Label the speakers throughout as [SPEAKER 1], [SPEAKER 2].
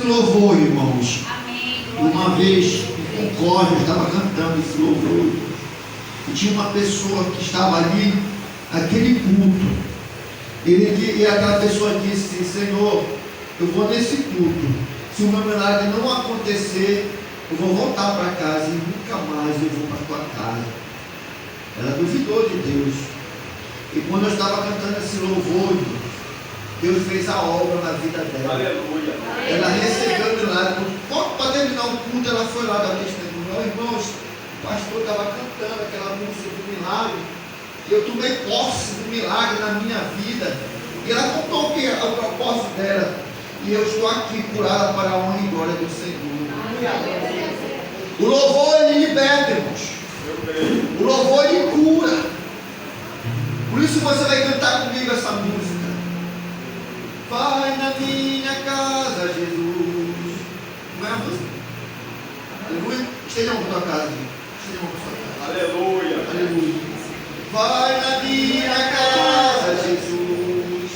[SPEAKER 1] louvor, irmãos.
[SPEAKER 2] Amém.
[SPEAKER 1] Uma vez, o coro estava cantando esse louvor. E tinha uma pessoa que estava ali, aquele culto. E aquela pessoa disse: Senhor, eu vou nesse culto. Se o meu milagre não acontecer, eu vou voltar para casa e nunca mais eu vou para a tua casa. Ela duvidou de Deus. E quando eu estava cantando esse louvor, Deus fez a obra na vida dela.
[SPEAKER 3] Aleluia.
[SPEAKER 1] Ela recebeu o milagre. Para terminar o culto, ela foi lá dar testemunho. Irmãos, o pastor estava cantando aquela música do milagre. E eu tomei posse do milagre na minha vida. E ela contou que é o propósito dela. E eu estou aqui curada para a honra e glória do Senhor. O louvor, ele liberta, irmãos. O louvor, ele cura. Por isso você vai cantar comigo essa música. Vai na minha casa, Jesus. Não é a música? Aleluia. Esteja com a tua casa. Esteja com a sua casa.
[SPEAKER 3] Aleluia.
[SPEAKER 1] Aleluia. Vai na minha casa, Jesus.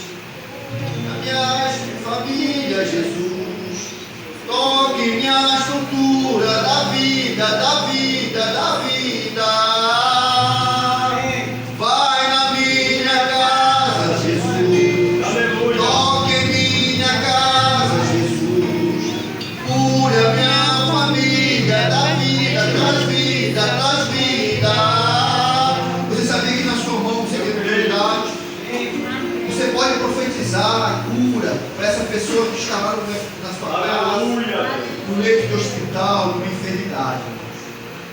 [SPEAKER 1] Na minha família, Jesus. Toque minha estrutura da vida, da vida, da vida. Vai na minha casa, Jesus.
[SPEAKER 3] Aleluia.
[SPEAKER 1] Toque minha casa, Jesus. Cura minha família, da vida, das vidas, das vidas. Você sabia que na sua mão você tem autoridade? Você pode profetizar a cura para essa pessoa que está lá na sua casa,
[SPEAKER 3] Aleluia.
[SPEAKER 1] no leito de hospital, numa enfermidade.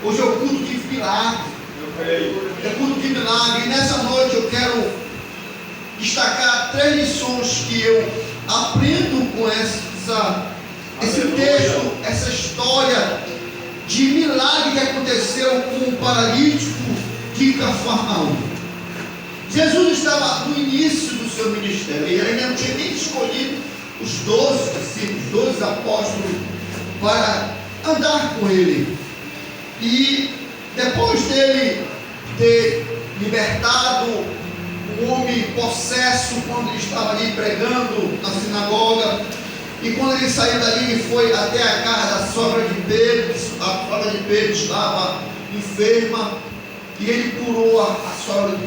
[SPEAKER 1] Hoje é o culto de milagre.
[SPEAKER 3] Eu creio.
[SPEAKER 1] É culto de milagre. E nessa noite eu quero destacar 3 lições que eu aprendo com esse texto, essa história de milagre que aconteceu com o paralítico de Cafarnaum. Jesus estava no início do seu ministério. Ele ainda não tinha nem escolhido os 12 discípulos, 12 apóstolos para andar com ele. E depois dele ter libertado um homem possesso, quando ele estava ali pregando na sinagoga, e quando ele saiu dali, ele foi até a casa da sogra de Pedro. A sogra de Pedro estava enferma, e ele curou a sogra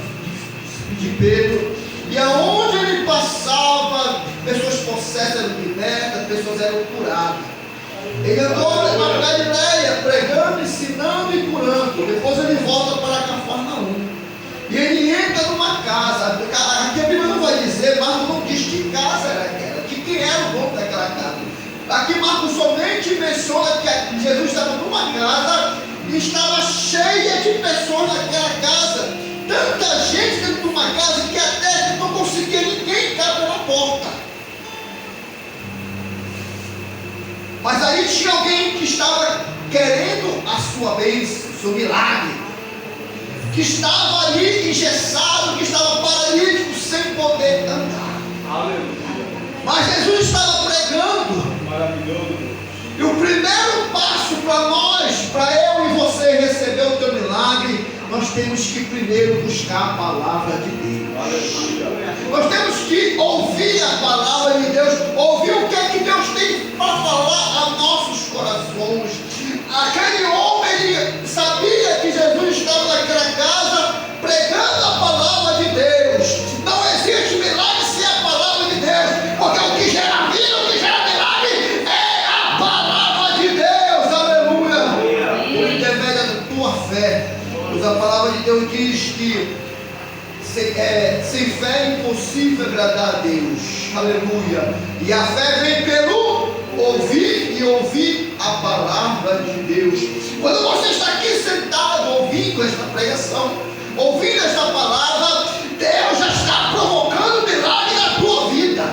[SPEAKER 1] de Pedro. E aonde ele passava, pessoas possessas eram libertas, pessoas eram curadas. Ele andou na Galileia, pregando, ensinando e curando. Depois ele volta para Cafarnaum. E ele entra numa casa. Aqui a Bíblia não vai dizer, Marcos não diz que casa era aquela, de quem era o dono daquela casa. Aqui Marcos somente menciona que Jesus estava numa casa e estava cheia de pessoas naquela casa. Tanta gente dentro de uma casa que até não conseguia ninguém entrar pela porta. Mas aí tinha alguém que estava querendo a sua bênção, o seu milagre, que estava ali engessado, que estava paralítico, sem poder andar.
[SPEAKER 3] Aleluia.
[SPEAKER 1] Mas Jesus estava pregando.
[SPEAKER 3] Maravilhoso.
[SPEAKER 1] E o primeiro passo para nós, para eu e você receber o teu milagre, nós temos que primeiro buscar a palavra de Deus.
[SPEAKER 3] Aleluia.
[SPEAKER 1] Nós temos que ouvir a palavra de Deus, ouvir o que é que Deus tem para falar a nossos corações. Aquele homem, ele sabia que Jesus estava naquela casa pregando a palavra de Deus. Não existe milagre sem a palavra de Deus, porque o que gera vida, o que gera milagre é a palavra de Deus. Aleluia. Por intermédio da tua fé. Pois a palavra de Deus diz que sem fé é impossível agradar a Deus. Aleluia. E a fé vem pelo ouvir e ouvir a palavra de Deus. Quando você está aqui sentado ouvindo esta pregação, ouvindo esta palavra, Deus já está provocando milagre na tua vida.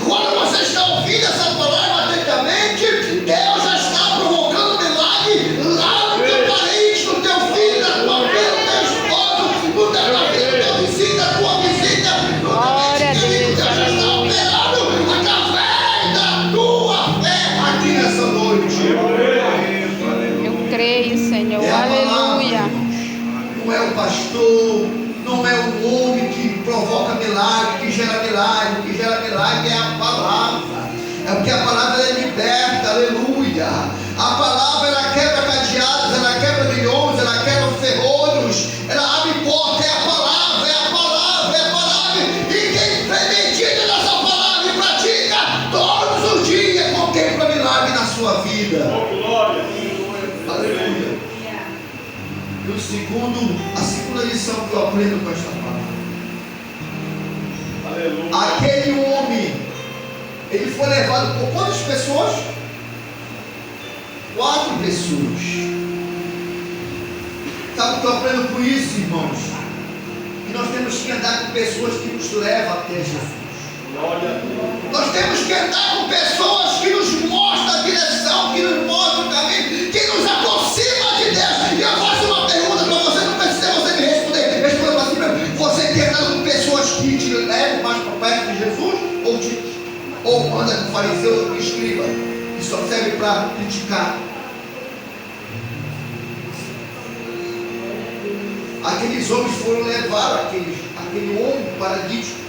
[SPEAKER 1] Quando você está ouvindo essa palavra atentamente, Deus já está provocando milagre lá no teu parente, no teu filho, na tua filha, no teu esposo, no teu marido, no teu vizinho, na tua visita, no teu amigo. Deus já está operando através da tua fé aqui nessa noite.
[SPEAKER 2] Eu creio, Senhor.
[SPEAKER 1] É a palavra,
[SPEAKER 2] Aleluia.
[SPEAKER 1] irmãos. Não é o pastor, não é o homem que provoca milagre, que gera milagre. O que gera milagre é a palavra. É porque a palavra é liberta. sua vida.
[SPEAKER 3] Oh, glória.
[SPEAKER 1] Aleluia. E a segunda lição que eu aprendo com esta palavra.
[SPEAKER 3] Aleluia.
[SPEAKER 1] Aquele homem, ele foi levado por quantas pessoas? 4 pessoas. Sabe o que eu aprendo com isso, irmãos? Que nós temos que andar com pessoas que nos levam até Jesus.
[SPEAKER 3] Glória.
[SPEAKER 1] Nós temos que andar com pessoas que nos mostram a direção, que nos mostram o caminho, que nos aproxima de Deus. E eu faço uma pergunta para você, não precisa você me responder. Responda para si mesmo. Você tem andado com pessoas que te levam mais para perto de Jesus? Ou anda com fariseus ou com escriba, que só serve para criticar? Aqueles homens foram levar aquele homem paralítico.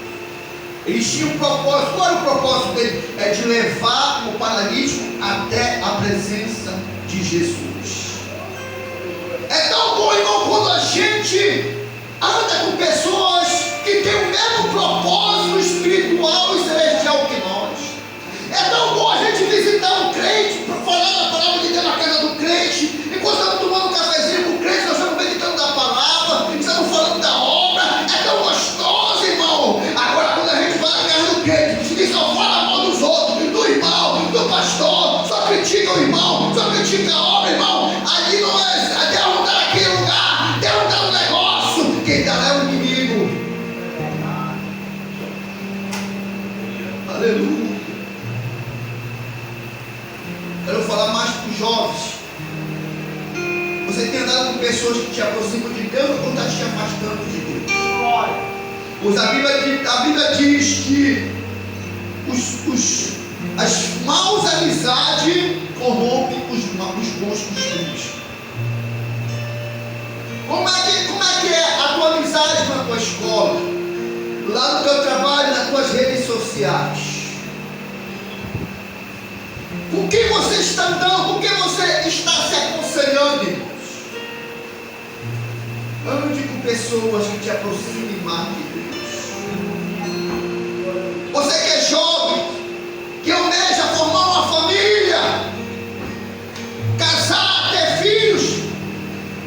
[SPEAKER 1] Eles tinham um propósito. Qual era o propósito dele? É de levar o paralítico até a presença de Jesus. É tão bom, irmão, quando a gente anda com pessoas que têm o mesmo propósito espiritual e celestial que nós. É tão bom a gente visitar um crente, para falar da palavra de Deus na casa do crente. Enquanto estamos tomando um cafezinho com o crente, nós estamos meditando da palavra, estamos falando da obra. É tão gostoso, irmão. Agora, quando a gente vai na casa do crente e só fala mal dos outros, do irmão, do pastor, só critica o irmão, só critica a obra, irmão, ali não é. Deus não está naquele lugar, Deus não está no negócio. Quem está lá é o inimigo. Aleluia. Quero falar mais para os jovens. Você tem andado com pessoas que te aproximam de Deus ou está te afastando de Deus? Pois a Bíblia diz que as maus amizades corrompem os bons costumes. Como é que é a tua amizade na tua escola? Lá no teu trabalho, nas tuas redes sociais? Com quem você está andando? Com quem você está se aconselhando, irmãos? Ande com pessoas que te aproximem mais de Deus. Você que é jovem, que almeja formar uma família, casar, ter filhos,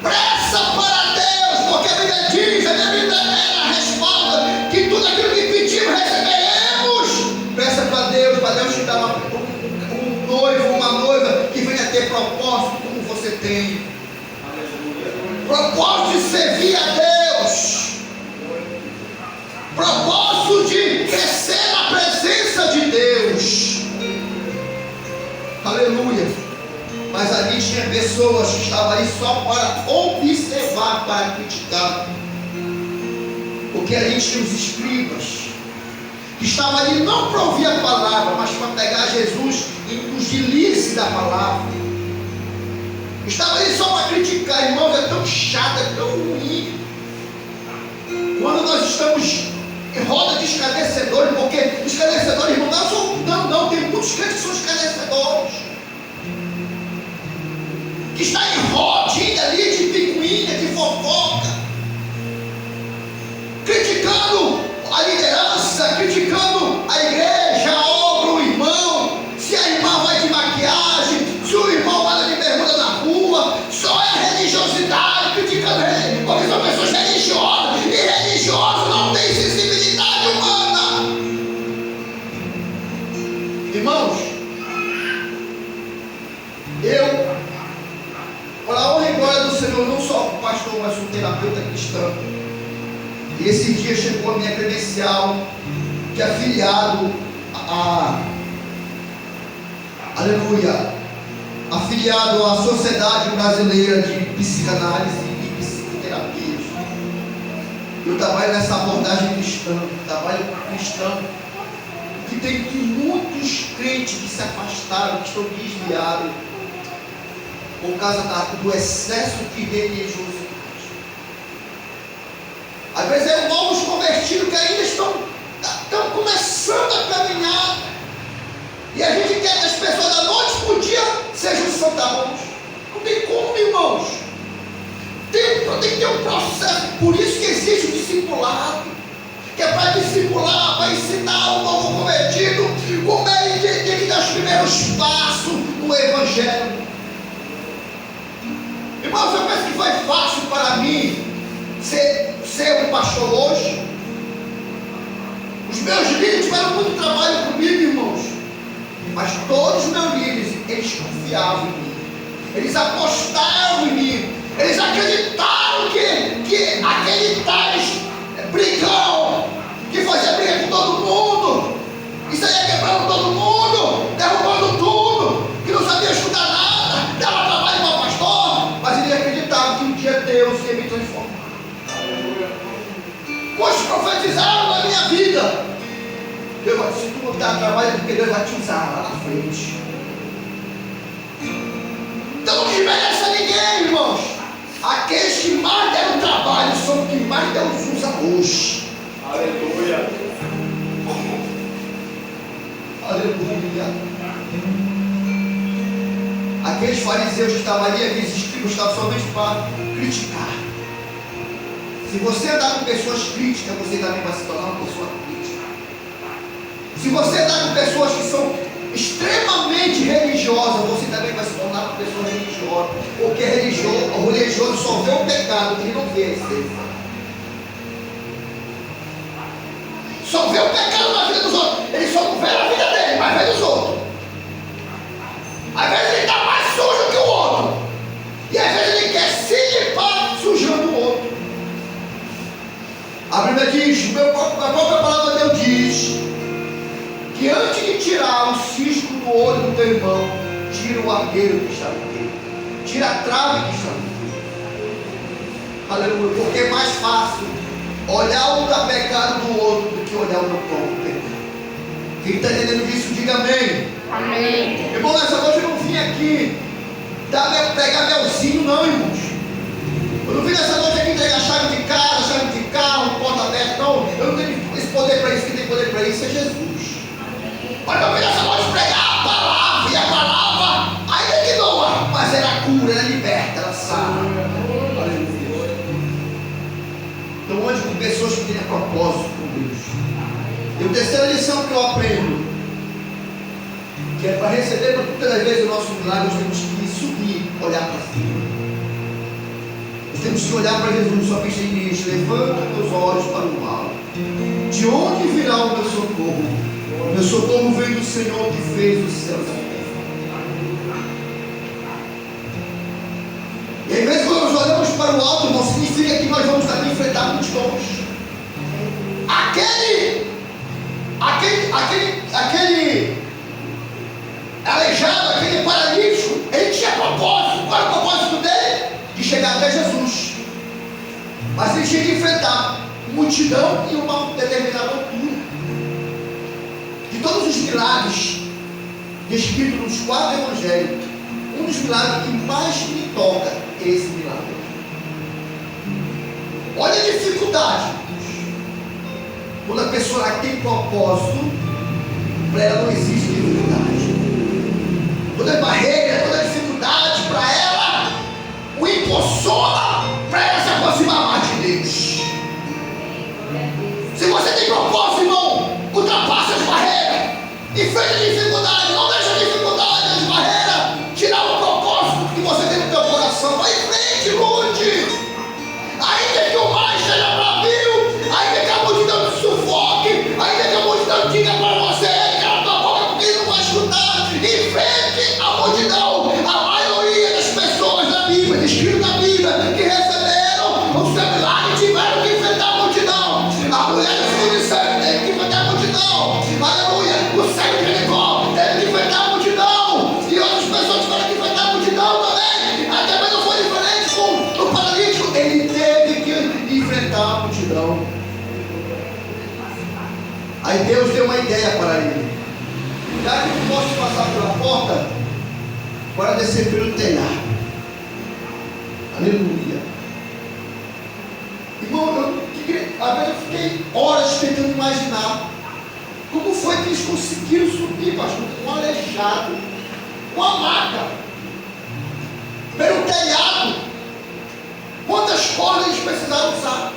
[SPEAKER 1] pressa para Deus, porque a Bíblia diz, a Bíblia respalda que tudo aquilo que pedimos receberemos. Pressa para Deus te dar um noivo, uma noiva que venha ter propósito como você tem. Propósito de servir a Deus, propósito de crescer na presença de Deus. Aleluia. Mas ali tinha pessoas que estavam ali só para observar, para criticar. Porque ali tinha os escribas que estavam ali não para ouvir a palavra, mas para pegar Jesus e nos delícios da palavra. Estava ali só para criticar, irmãos. É tão chato, é tão ruim quando nós estamos em roda de escarnecedores, porque escarnecedores, irmão, não, tem muitos crentes que são escarnecedores, que está em rodinha ali de picuinha, de fofoca, criticando a liderança, criticando a igreja, a obra, o irmão, se a irmã vai de maquiagem, se o irmão anda de bermuda na rua, só é religiosidade, criticando, porque são pessoas religiosas, e religiosos não têm sensibilidade humana. Irmãos, para a honra e glória do Senhor, não só pastor, mas sou terapeuta cristão. E esse dia chegou a minha credencial de afiliado aleluia, afiliado à Sociedade Brasileira de Psicanálise e Psicoterapia. Eu trabalho nessa abordagem cristã, trabalho cristão, que tem muitos crentes que se afastaram, que estão desviados por causa do excesso de religiosidade. Às vezes é novos convertidos que ainda estão começando a caminhar. E a gente quer que as pessoas da noite para o dia sejam santarrões. Não tem como, irmãos. Tem que ter um processo. Por isso que existe o discipulado, que é para discipular, para ensinar o novo convertido como ele tem que dar os primeiros passos. Não do Evangelho. Irmãos, eu penso que foi fácil para mim ser um pastor hoje. Os meus líderes tiveram muito trabalho comigo, irmãos. Mas todos os meus líderes, eles confiavam em mim. Eles apostaram em mim. Eles acreditaram que aquele tais brigão, que fazia briga com todo mundo, isso aí ia quebrando todo mundo, derrubando tudo, que não sabia estudar nada, dava trabalho para o pastor, mas ele acreditava que um dia Deus ia me transformar. Quantos profetizaram na minha vida? Deus vai, se tu não dar trabalho, é porque Deus vai te usar lá na frente. Então não desmerece ninguém, irmãos. Aqueles que mais deram trabalho são os que mais Deus usa hoje.
[SPEAKER 3] Aleluia.
[SPEAKER 1] Aleluia. Aqueles fariseus que estavam ali, aqueles escribas estavam somente para criticar. Se você andar com pessoas críticas, você também vai se tornar uma pessoa crítica. Se você andar com pessoas que são extremamente religiosas, você também vai se tornar uma pessoa religiosa. Porque o religioso só vê o pecado, ele não vê a essência. Só vê o pecado na vida dos outros. Ele só não vê na vida dele, mas vê dos outros. Às vezes ele está mais sujo que o outro. E às vezes ele quer se limpar sujando o outro. A Bíblia diz, a própria palavra de Deus diz, que antes de tirar o cisco do olho do teu irmão, tira o argueiro que está no teu. Tira a trave que está no teu. Aleluia. Porque é mais fácil olhar o pecado do outro do que olhar o meu próprio pecado. Quem está entendendo isso, diga amém.
[SPEAKER 2] Amém.
[SPEAKER 1] Irmão, nessa noite eu não vim aqui pegar melzinho, não, irmãos. Eu não vim nessa noite aqui entregar chave de casa, chave de carro, porta aberta, não. Eu não tenho esse poder para isso. Quem tem poder para isso é Jesus. Mas eu vim nessa noite pregar a palavra, e a palavra ainda que doa, mas ela cura, ela liberta, ela sara. Então ande com pessoas que têm propósito com Deus. E a terceira lição que eu aprendo, que é para receber todas as vezes o nosso milagre, nós temos que subir, olhar para cima. Nós temos que olhar para Jesus, sua pista diz, levanta meus olhos para o alto. De onde virá o meu socorro? Meu socorro vem do Senhor que fez os céus e a terra. E às vezes quando nós olhamos para o alto, irmão, significa que nós vamos também enfrentar multidões. Aquele aleijado, aquele paralítico, ele tinha propósito. Qual era o propósito dele? De chegar até Jesus. Mas ele tinha que enfrentar multidão em uma determinada altura. De todos os milagres descritos nos 4 evangelhos, um dos milagres que mais me toca é esse milagre. Olha a dificuldade. Quando a pessoa tem propósito, para ela não existe dificuldade. Toda barreira, toda dificuldade, para ela o impulsiona para ela se aproximar mais de Deus. Se você tem propósito, irmão, ultrapasse as barreiras, enfrente a dificuldade, não deixe a dificuldade, as barreiras, tirar o propósito que você tem no teu coração. Vai em frente, lute. Ainda que o mar esteja bravio, ainda que a multidão te sufoque, ainda que a multidão diga para você, cala tua boca porque ele não vai escutar, enfrente a multidão. A maioria das pessoas da Bíblia, descrito na Bíblia, que receberam o seu milagre, tiveram que enfrentar a multidão. A mulher do filho de sangue teve que enfrentar a multidão. Aleluia. O cego de Jericó teve que enfrentar a multidão. E outras pessoas tiveram que enfrentar a multidão também. Até mas não foi diferente com o paralítico. Ele teve que enfrentar a multidão. Aí Deus deu uma ideia para ele. Já que eu não posso passar pela porta, bora descer pelo telhado. Aleluia. Irmão, às vezes eu fiquei horas tentando imaginar como foi que eles conseguiram subir, pastor, com um aleijado, uma maca, pelo telhado. Quantas cordas eles precisaram usar?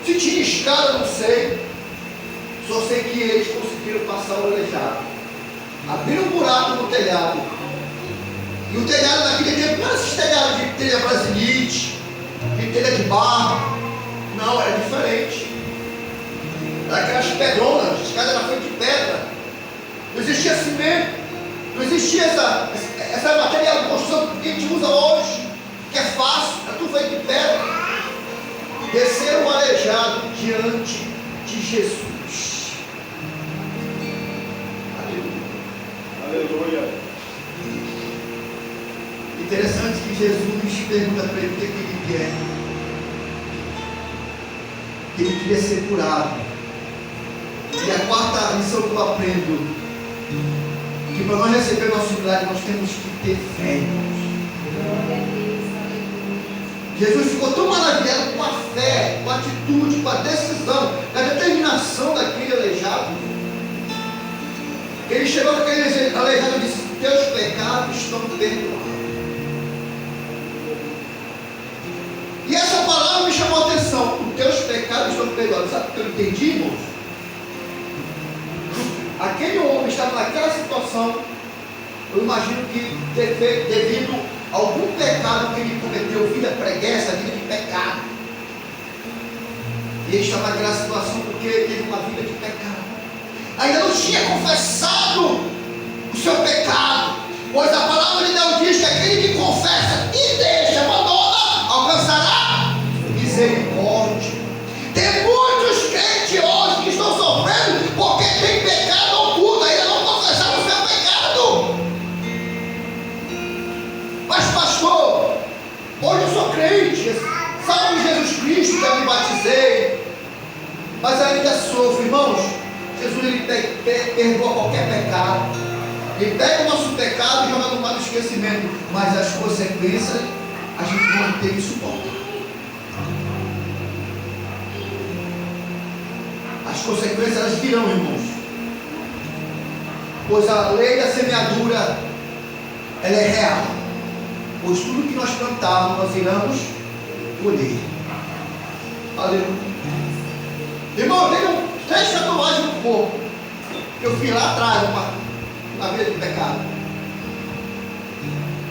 [SPEAKER 1] Se tinha escada, não sei. Só sei que eles conseguiram passar o aleijado. Abriram um buraco no telhado E o telhado daquele tempo não era esses telhados de telha brasilite, de telha de barro. Não, era diferente. Era aquelas pedronas, as casas eram feitas de pedra. Não existia cimento. Não existia essa material de construção que a gente usa hoje, que é fácil, é tudo feito de pedra. Desceram o aleijado diante de Jesus.
[SPEAKER 3] Aleluia.
[SPEAKER 1] Interessante que Jesus pergunta para ele o que ele quer. Que ele queria ser curado. E a quarta lição que eu aprendo, que para nós receber nosso milagre nós temos que ter fé. Jesus ficou tão maravilhado com a fé, com a atitude, com a decisão, com a determinação daquele aleijado. Ele chegou com aquele aleijado e disse: teus pecados estão perdoados. E essa palavra me chamou a atenção. Os teus pecados estão perdoados. Sabe o que eu entendi, irmãos? Aquele homem estava naquela situação, eu imagino que devido a algum pecado que ele cometeu, vida preguiça, vida de pecado. E ele estava naquela situação porque teve uma vida de pecado. Ainda não tinha confessado o seu pecado, pois a palavra de Deus diz que aquele que confessa e deixa, abandona, alcançará misericórdia. Tem muitos crentes hoje que estão sofrendo porque tem pecado oculto, ainda não confessaram o seu pecado. Mas pastor, hoje eu sou crente, salvo Jesus Cristo, já me batizei, mas ainda sofro, irmãos. Jesus ele perdoa qualquer pecado. Ele pega o nosso pecado e joga no mar do esquecimento. Mas as consequências a gente não tem que suportar. As consequências elas virão, irmãos. Pois a lei da semeadura ela é real. Pois tudo que nós plantarmos nós iremos colher. Aleluia. Irmão, eu tenho 3 tatuagens no corpo. Eu fiz lá atrás, na vida de pecado.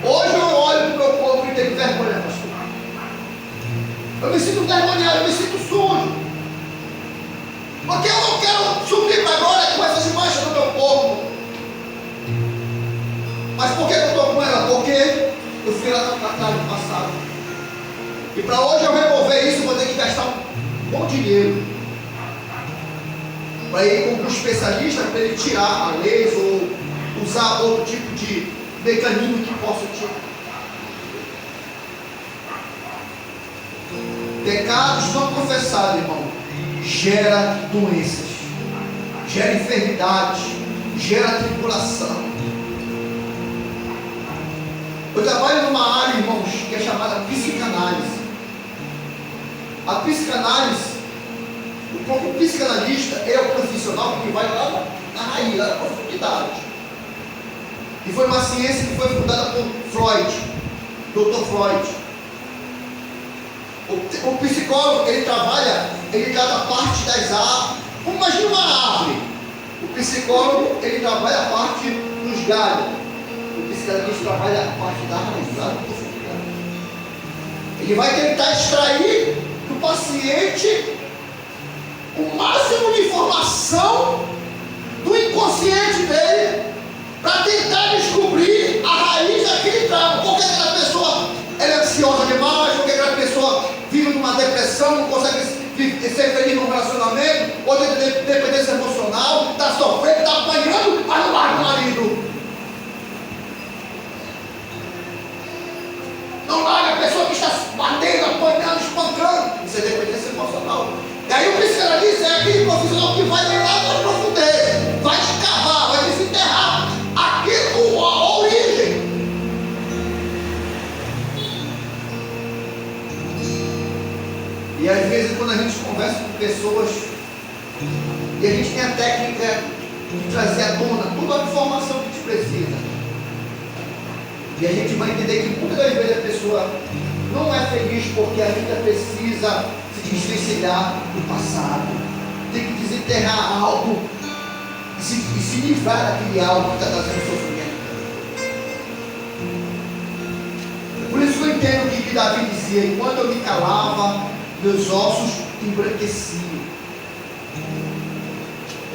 [SPEAKER 1] Hoje eu olho para o meu corpo e tenho vergonha, pastor. Eu me sinto envergonhado, eu me sinto sujo. Porque eu não quero subir para agora com essas manchas no meu corpo. Mas por que eu estou com ela? Porque eu fui lá atrás no passado. E para hoje eu remover isso, eu vou ter que gastar um bom dinheiro. Para ir com um especialista, para ele tirar a laser ou usar outro tipo de mecanismo que possa tirar. Pecados não confessados, irmão, gera doenças, gera enfermidades, gera tribulação. Eu trabalho numa área, irmãos, que é chamada psicanálise. A psicanálise, o próprio psicanalista é o profissional que vai lá na raiz, lá na profundidade. E foi uma ciência que foi fundada por Freud, Dr. Freud. O psicólogo, ele trata a parte das árvores. Imagina uma árvore. O psicólogo, ele trabalha a parte dos galhos. O psicanalista trabalha a parte da raiz, lá na profundidade. Ele vai tentar extrair do paciente o máximo de informação do inconsciente dele para tentar descobrir a raiz daquele trauma. Porque aquela pessoa ela é ansiosa demais, porque aquela pessoa vive numa depressão, não consegue ser feliz num relacionamento, ou tem dependência emocional, está sofrendo, está apanhando, mas não larga o marido. Não larga a pessoa que está batendo, apanhando, espancando. Isso é dependência emocional. E aí o psicanalista é aquele profissional que vai lá na profundeza, vai escavar, vai desenterrar aquilo, a origem. E às vezes quando a gente conversa com pessoas, e a gente tem a técnica de trazer à tona toda a informação que a gente precisa. E a gente vai entender que muitas das vezes a pessoa não é feliz porque ainda precisa se desvencilhar do passado. Tem que desenterrar algo e se livrar daquele algo que está trazendo sofrimento. Davi dizia: enquanto eu me calava, meus ossos embranqueciam.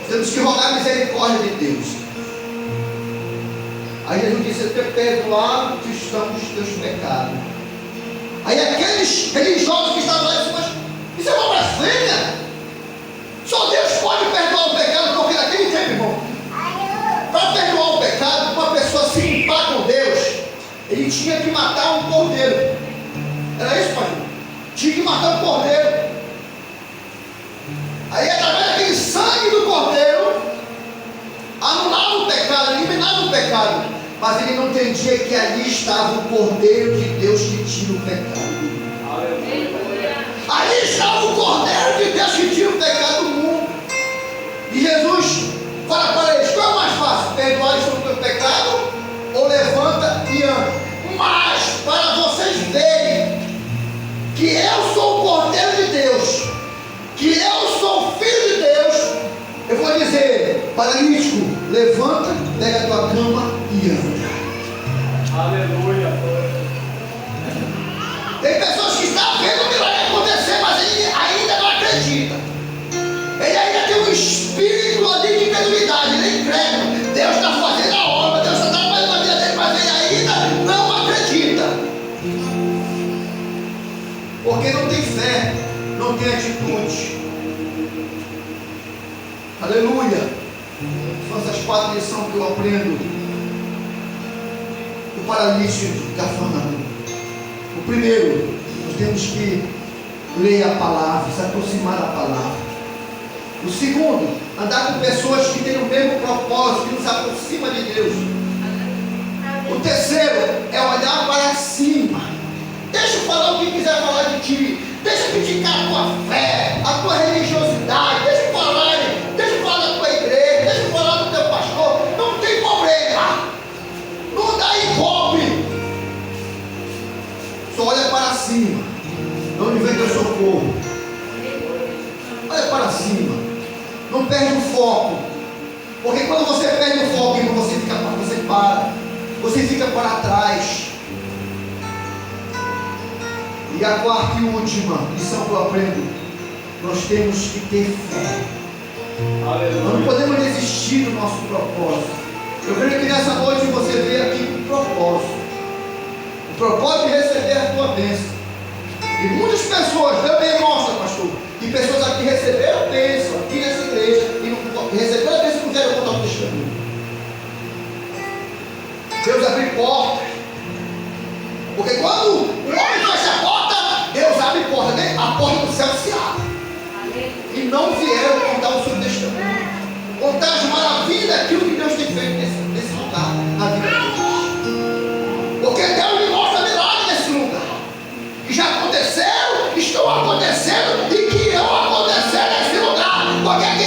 [SPEAKER 1] Temos que rogar a misericórdia de Deus. Aí Jesus disse: perdoado estão os teus pecados. Aí aqueles religiosos que estavam lá disseram: mas isso é uma blasfêmia. Só Deus pode perdoar o pecado, porque naquele tempo, irmão, para perdoar o pecado, uma pessoa se limpar com Deus, ele tinha que matar um cordeiro. Era isso, pai? Tinha que matar um cordeiro. Aí, através daquele sangue do cordeiro, anulava o pecado, eliminava o pecado. Mas ele não entendia que ali estava o cordeiro de Deus que tira o pecado. Ali estava o cordeiro de Deus que tira o pecado do mundo. E Jesus fala para eles: qual é mais fácil, perdoar eles sobre o teu pecado, ou levanta e anda? Mas para vocês verem que eu sou o cordeiro de Deus, que eu sou o filho de Deus, eu vou dizer: paralítico, levanta, pega a tua cama e anda.
[SPEAKER 3] Aleluia.
[SPEAKER 1] Tem pessoas que estão vendo o milagre acontecer, mas ele ainda não acredita. Ele ainda tem um espírito ali de incredulidade, ele é incrédulo. Deus está fazendo a obra, Deus está fazendo a vida dele, mas ele ainda não acredita. Porque não tem fé, não tem atitude. Aleluia. São essas 4 lições que eu aprendo do paralítico de Cafarnaum. O primeiro, nós temos que ler a palavra, se aproximar da palavra. O segundo, andar com pessoas que têm o mesmo propósito, que nos aproxima de Deus. O terceiro é olhar para cima. Deixa eu falar o que quiser falar de ti. Deixa eu criticar a tua fé, a tua religiosidade. Deixa eu falar da tua igreja, deixa eu falar do teu pastor. Não tem problema. Não dá ibope. Só olha para cima. De onde vem teu socorro? Olha para cima. Não perde o foco. Porque quando você perde o foco, irmão, você para. Você fica para trás. E a quarta e última lição que eu aprendo: nós temos que ter fé.
[SPEAKER 3] Aleluia.
[SPEAKER 1] Nós não podemos desistir do nosso propósito. Eu creio que nessa noite você veio aqui com um propósito. O propósito de receber a tua bênção. E muitas pessoas, Deus me mostra, pastor, que pessoas aqui receberam bênção, aqui nessa igreja, e não receberam a bênção e não querem contar o testemunho. Deus abriu portas. Porque quando o homem fecha a porta, Deus abre porta, né? A porta do céu se abre. E não vieram contar o seu testemunho, contar as maravilhas daquilo que Deus tem feito nesse lugar, na vida deles. Porque Deus me mostra milagres nesse lugar, que já aconteceram, estão acontecendo e que irão acontecer nesse lugar. Porque aqui